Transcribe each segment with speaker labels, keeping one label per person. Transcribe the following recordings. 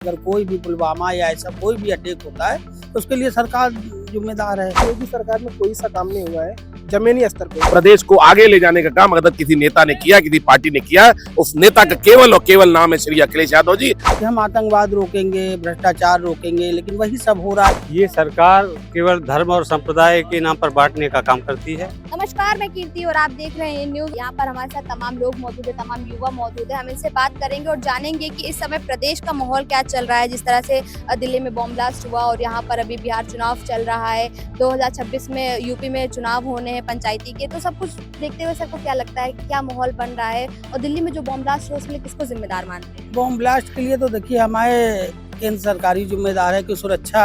Speaker 1: अगर कोई भी पुलवामा या ऐसा कोई भी अटैक होता है तो उसके लिए सरकार जिम्मेदार है।
Speaker 2: कोई भी सरकार में कोई सा काम नहीं हुआ है जमीनी स्तर पे।
Speaker 3: प्रदेश को आगे ले जाने का काम अगर किसी नेता ने किया, किसी पार्टी ने किया, उस नेता का केवल और केवल नाम है श्री अखिलेश यादव जी।
Speaker 1: कि हम आतंकवाद रोकेंगे, भ्रष्टाचार रोकेंगे, लेकिन वही सब हो रहा है।
Speaker 4: ये सरकार केवल धर्म और संप्रदाय के नाम पर बांटने का काम करती है।
Speaker 5: नमस्कार, मैं कीर्ति और आप देख रहे हैं न्यूज। यहाँ पर हमारे साथ तमाम लोग मौजूद है, तमाम युवा मौजूद है। हम इनसे बात करेंगे और जानेंगे कि इस समय प्रदेश का माहौल क्या चल रहा है। जिस तरह से दिल्ली में बॉम्ब ब्लास्ट हुआ और यहाँ पर अभी बिहार चुनाव चल रहा है, 2026 में यूपी में चुनाव होने हैं पंचायती के, तो सब कुछ देखते हुए सबको क्या लगता है क्या माहौल बन रहा है और दिल्ली में जो बॉम्ब ब्लास्ट हुआ उसके लिए किसको जिम्मेदार मानते हैं?
Speaker 1: बॉम्ब ब्लास्ट के लिए तो देखिए हमारे केंद्र सरकारी जिम्मेदार है कि सुरक्षा,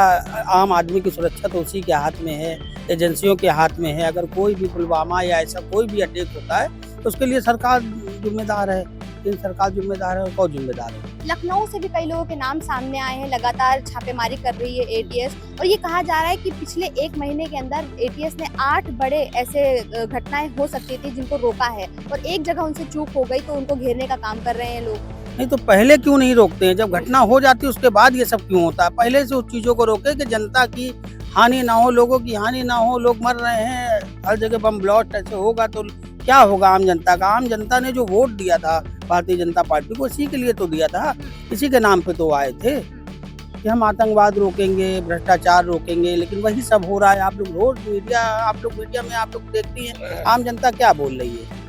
Speaker 1: आम आदमी की सुरक्षा तो उसी के हाथ में है, एजेंसियों के हाथ में है। अगर कोई भी पुलवामा या ऐसा कोई भी अटैक होता है तो उसके लिए सरकार जिम्मेदार है। केंद्र सरकार जिम्मेदार है और कौन जिम्मेदार है?
Speaker 5: लखनऊ से भी कई लोगों के नाम सामने आए हैं, लगातार छापेमारी कर रही है एटीएस, और ये कहा जा रहा है कि पिछले एक महीने के अंदर एटीएस ने 8 बड़े ऐसे घटनाएं हो सकती थी जिनको रोका है और एक जगह उनसे चूक हो गई तो उनको घेरने का काम कर रहे हैं लोग।
Speaker 1: नहीं तो पहले क्यों नहीं रोकते हैं? जब घटना हो जाती है उसके बाद ये सब क्यों होता है? पहले से उस चीज़ों को रोके कि जनता की हानि ना हो, लोगों की हानि ना हो। लोग मर रहे हैं, हर जगह बम ब्लास्ट ऐसे होगा तो क्या होगा आम जनता का? आम जनता ने जो वोट दिया था भारतीय जनता पार्टी को, इसी के लिए तो दिया था, इसी के नाम पे तो आए थे कि हम आतंकवाद रोकेंगे, भ्रष्टाचार रोकेंगे, लेकिन वही सब हो रहा है। आप लोग रोज मीडिया में आप लोग देखती हैं आम जनता क्या बोल रही है।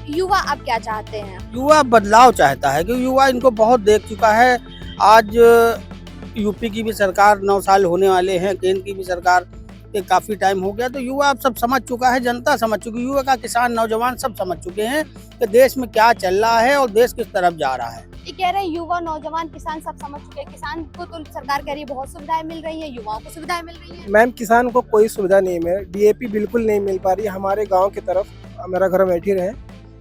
Speaker 5: युवा अब क्या चाहते हैं?
Speaker 1: युवा बदलाव चाहता है क्योंकि युवा इनको बहुत देख चुका है। आज यूपी की भी सरकार 9 साल होने वाले हैं, केंद्र की भी सरकार के काफ़ी टाइम हो गया, तो युवा अब सब समझ चुका है, जनता समझ चुकी है, युवा का किसान नौजवान सब समझ चुके हैं कि देश में क्या चल रहा है और देश किस तरफ जा रहा है।
Speaker 5: ये कह रहे हैं युवा नौजवान किसान सब समझ चुके हैं। किसान को तो सरकार कह रही है बहुत सुविधाएं मिल रही है, युवाओं को सुविधाएं मिल रही है।
Speaker 2: मैम, किसान को कोई सुविधा नहीं मिल, डीएपी बिल्कुल नहीं मिल पा रही। हमारे गाँव की तरफ, मेरा घर बैठी रहे,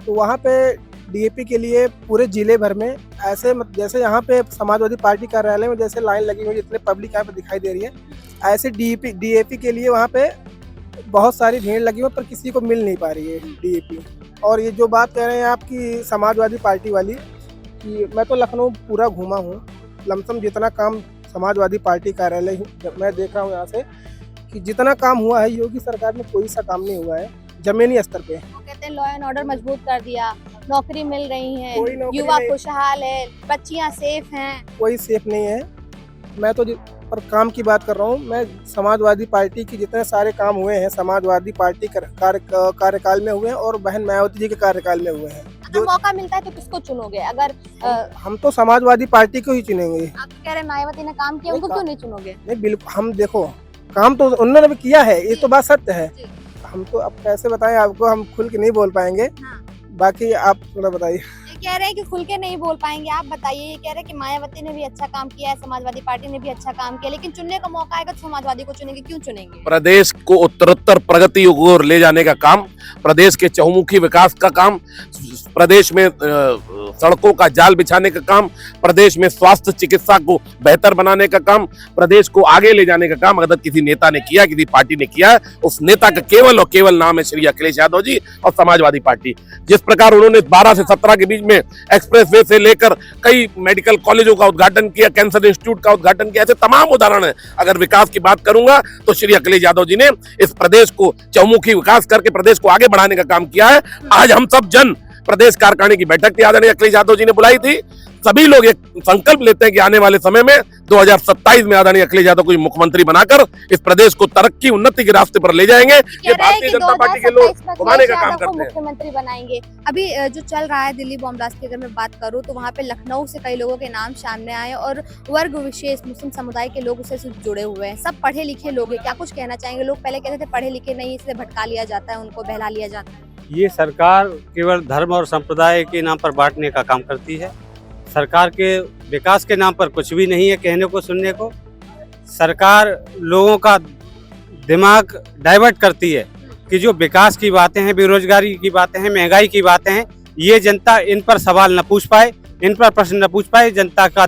Speaker 2: तो वहाँ पे डीएपी के लिए पूरे जिले भर में ऐसे जैसे यहाँ पे समाजवादी पार्टी कार्यालय में जैसे लाइन लगी हुई, जितने पब्लिक यहाँ पे दिखाई दे रही है, ऐसे डीएपी के लिए वहाँ पे बहुत सारी भीड़ लगी हुई, पर किसी को मिल नहीं पा रही है डीएपी। और ये जो बात कह रहे हैं आपकी समाजवादी पार्टी वाली, कि मैं तो लखनऊ पूरा घूमा हूँ, लमसम जितना काम समाजवादी पार्टी कार्यालय मैं देख रहा हूँ यहाँ से, कि जितना काम हुआ है योगी सरकार में कोई सा काम नहीं हुआ है जमीनी स्तर पे।
Speaker 5: वो कहते हैं लॉ एंड ऑर्डर मजबूत कर दिया, नौकरी मिल रही है,
Speaker 2: कोई नौकरी
Speaker 5: युवा
Speaker 2: नहीं।
Speaker 5: खुशहाल है, बच्चियां सेफ हैं।
Speaker 2: कोई सेफ नहीं है। मैं तो पर काम की बात कर रहा हूँ। मैं समाजवादी पार्टी की जितने सारे काम हुए हैं समाजवादी पार्टी कार्यकाल में हुए हैं और बहन मायावती जी के कार्यकाल में हुए हैं।
Speaker 5: अगर मौका मिलता है तो किसको चुनोगे? अगर
Speaker 2: हम तो समाजवादी पार्टी को ही चुनेंगे।
Speaker 5: आप तो कह रहे हैं मायावती ने काम किया, उनको क्यों नहीं चुनोगे?
Speaker 2: नहीं, बिल्कुल। हम देखो, काम तो उन्होंने भी किया है, ये तो बात सत्य है। हम तो अब कैसे बताएं आपको, हम खुल के नहीं बोल पाएंगे।
Speaker 5: हाँ।
Speaker 2: बाकी आप थोड़ा बताइए।
Speaker 5: ये कह रहे हैं कि खुल के नहीं बोल पाएंगे, आप बताइए। ये कह रहे हैं कि मायावती ने भी अच्छा काम किया है, समाजवादी पार्टी ने भी अच्छा काम किया, लेकिन चुनने का मौका आएगा तो समाजवादी को चुनेंगे। क्यों चुनेंगे?
Speaker 3: प्रदेश को उत्तरोत्तर प्रगति की ओर ले जाने का काम, प्रदेश के चहुमुखी विकास का काम, प्रदेश में सड़कों का जाल बिछाने का काम, प्रदेश में स्वास्थ्य चिकित्सा को बेहतर बनाने का काम, प्रदेश को आगे ले जाने का काम अगर किसी नेता ने किया, किसी पार्टी ने किया, उस नेता का केवल और केवल नाम है श्री अखिलेश यादव जी और समाजवादी पार्टी। जिस प्रकार उन्होंने 12 से 17 के बीच में एक्सप्रेसवे से लेकर कई मेडिकल कॉलेजों का उद्घाटन किया, कैंसर इंस्टीट्यूट का उद्घाटन किया, ऐसे तमाम उदाहरण है। अगर विकास की बात करूंगा तो श्री अखिलेश यादव जी ने इस प्रदेश को चहुमुखी विकास करके प्रदेश को आगे बढ़ाने का काम किया है। आज हम सब जन प्रदेश कार्यकारिणी की बैठक थी, आदरणीय अखिलेश यादव जी ने बुलाई थी। सभी लोग एक संकल्प लेते हैं कि आने वाले समय में 2027 में आदरणीय अखिलेश यादव को मुख्यमंत्री बनाकर इस प्रदेश को तरक्की उन्नति के रास्ते पर ले जाएंगे। ये भारतीय जनता पार्टी के लोग घुमाने का काम करते हैं।
Speaker 5: मुख्यमंत्री बनाएंगे। अभी जो चल रहा है दिल्ली बॉम्ब ब्लास्ट की अगर मैं बात करूं तो वहां पे लखनऊ से कई लोगों के नाम सामने आए और वर्ग विशेष मुस्लिम समुदाय के लोग उससे जुड़े हुए हैं। सब पढ़े लिखे लोग हैं, क्या कुछ कहना चाहेंगे? लोग पहले कहते थे पढ़े लिखे नहीं, इसलिए भटका लिया जाता है, उनको बहला लिया जाता है।
Speaker 4: ये सरकार केवल धर्म और संप्रदाय के नाम पर बांटने का काम करती है। सरकार के विकास के नाम पर कुछ भी नहीं है कहने को, सुनने को। सरकार लोगों का दिमाग डाइवर्ट करती है कि जो विकास की बातें हैं, बेरोजगारी की बातें हैं, महंगाई की बातें हैं, ये जनता इन पर सवाल न पूछ पाए, इन पर प्रश्न न पूछ पाए। जनता का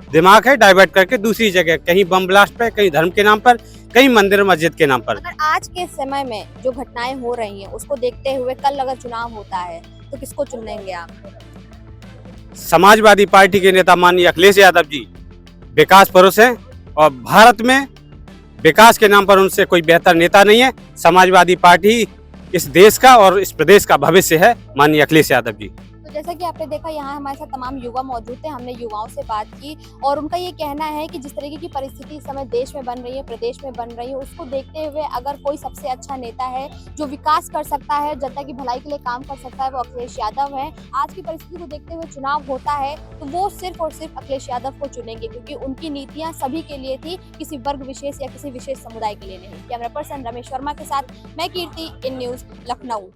Speaker 4: दिमाग है डाइवर्ट करके दूसरी जगह, कहीं बम ब्लास्ट पे, कहीं धर्म के नाम पर, कहीं मंदिर मस्जिद के नाम पर।
Speaker 5: अगर आज के समय में जो घटनाएं हो रही हैं उसको देखते हुए कल अगर चुनाव होता है तो किसको चुनेंगे आप?
Speaker 4: समाजवादी पार्टी के नेता माननीय अखिलेश यादव जी विकास पुरुष हैं और भारत में विकास के नाम पर उनसे कोई बेहतर नेता नहीं है। समाजवादी पार्टी इस देश का और इस प्रदेश का भविष्य है, माननीय अखिलेश यादव जी।
Speaker 5: तो जैसा कि आपने देखा यहाँ हमारे साथ तमाम युवा मौजूद थे, हमने युवाओं से बात की और उनका ये कहना है कि जिस तरीके की परिस्थिति इस समय देश में बन रही है, प्रदेश में बन रही है, उसको देखते हुए अगर कोई सबसे अच्छा नेता है जो विकास कर सकता है, जनता की भलाई के लिए काम कर सकता है, वो अखिलेश यादव है। आज की परिस्थिति को देखते हुए चुनाव होता है तो वो सिर्फ और सिर्फ अखिलेश यादव को चुनेंगे, क्योंकि उनकी नीतियाँ सभी के लिए थी, किसी वर्ग विशेष या किसी विशेष समुदाय के लिए नहीं। कैमरा पर्सन रमेश वर्मा के साथ मैं कीर्ति, इन न्यूज़, लखनऊ।